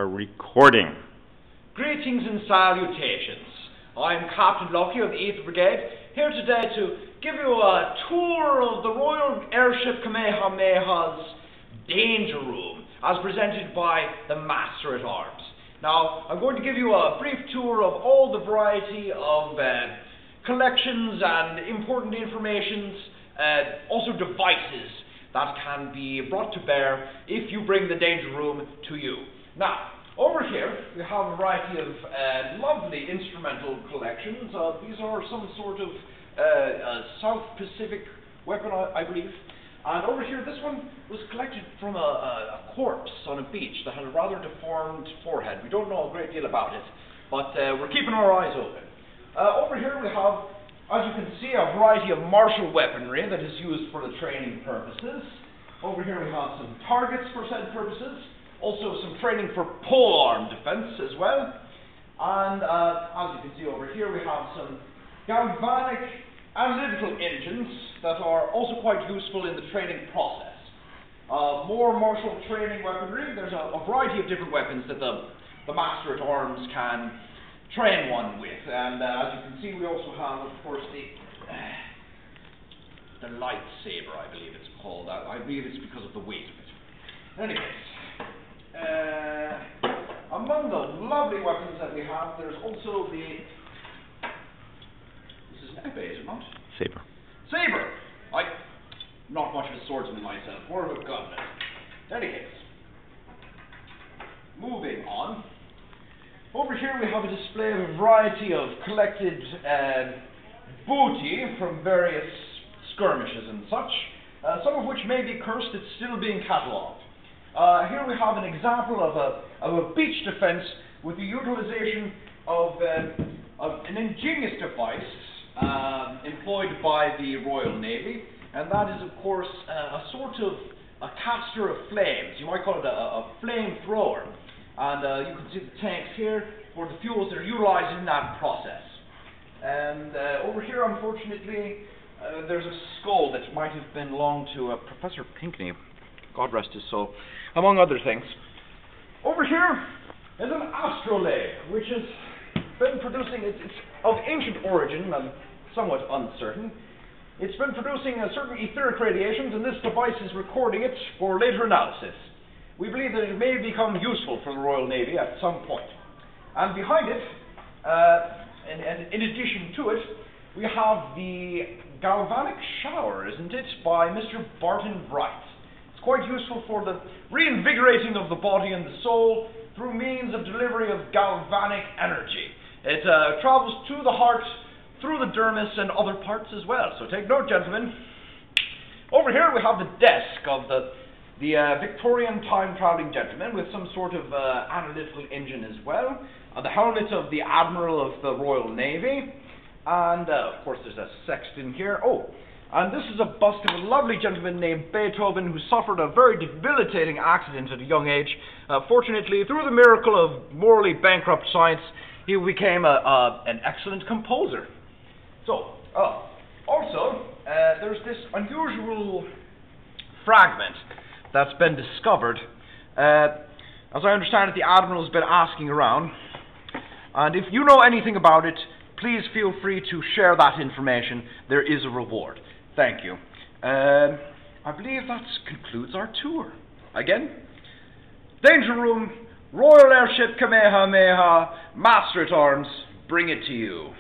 are recording. Greetings and salutations. I'm Captain Lucky of the 8th Brigade, here today to give you a tour of the Royal Airship Kamehameha's Danger Room, as presented by the Master-at-Arms. Now, I'm going to give you a brief tour of all the variety of collections and important informations, also devices that can be brought to bear if you bring the Danger Room to you. Now, over here we have a variety of lovely instrumental collections. These are some sort of South Pacific weapon, I believe. And over here, this one was collected from a corpse on a beach that had a rather deformed forehead. We don't know a great deal about it, but we're keeping our eyes open. Over here we have, as you can see, a variety of martial weaponry that is used for the training purposes. Over here we have some targets for said purposes, also some training for polearm defense as well. And as you can see over here, we have some galvanic analytical engines that are also quite useful in the training process. More martial training weaponry. There's a variety of different weapons that the Master-at-Arms can train one with, and as you can see, we also have, of course, the lightsaber, I believe it's called. I believe it's because of the weight of it. Anyways, among the lovely weapons that we have, there's also this is an epee, is it not? Saber. Saber! I'm not much of a swordsman myself, more of a gunman. Anyways, moving on. Over here we have a display of a variety of collected booty from various skirmishes and such, some of which may be cursed. It's still being catalogued. Here we have an example of a beach defense with the utilization of an ingenious device employed by the Royal Navy, and that is, of course, a sort of a caster of flames. You might call it a flamethrower. And you can see the tanks here for the fuels that are utilized in that process. And over here, unfortunately, there's a skull that might have belonged to Professor Pinckney, God rest his soul, among other things. Over here is an astrolabe, which has been producing, it's of ancient origin and somewhat uncertain. It's been producing certain etheric radiations, and this device is recording it for later analysis. We believe that it may become useful for the Royal Navy at some point. And behind it, and in addition to it, we have the galvanic shower, isn't it, by Mr. Barton Wright. It's quite useful for the reinvigorating of the body and the soul through means of delivery of galvanic energy. It travels to the heart, through the dermis and other parts as well. So take note, gentlemen. Over here we have the desk of the Victorian time-traveling gentleman with some sort of analytical engine as well. The helmet of the Admiral of the Royal Navy. And, of course, there's a sexton here. Oh, and this is a bust of a lovely gentleman named Beethoven who suffered a very debilitating accident at a young age. Fortunately, through the miracle of morally bankrupt science, he became an excellent composer. So, also, there's this unusual fragment that's been discovered. As I understand it, the Admiral's been asking around, and if you know anything about it, please feel free to share that information. There is a reward. Thank you. I believe that concludes our tour. Again, Danger Room, Royal Airship Kamehameha, Master-at-Arms, bring it to you.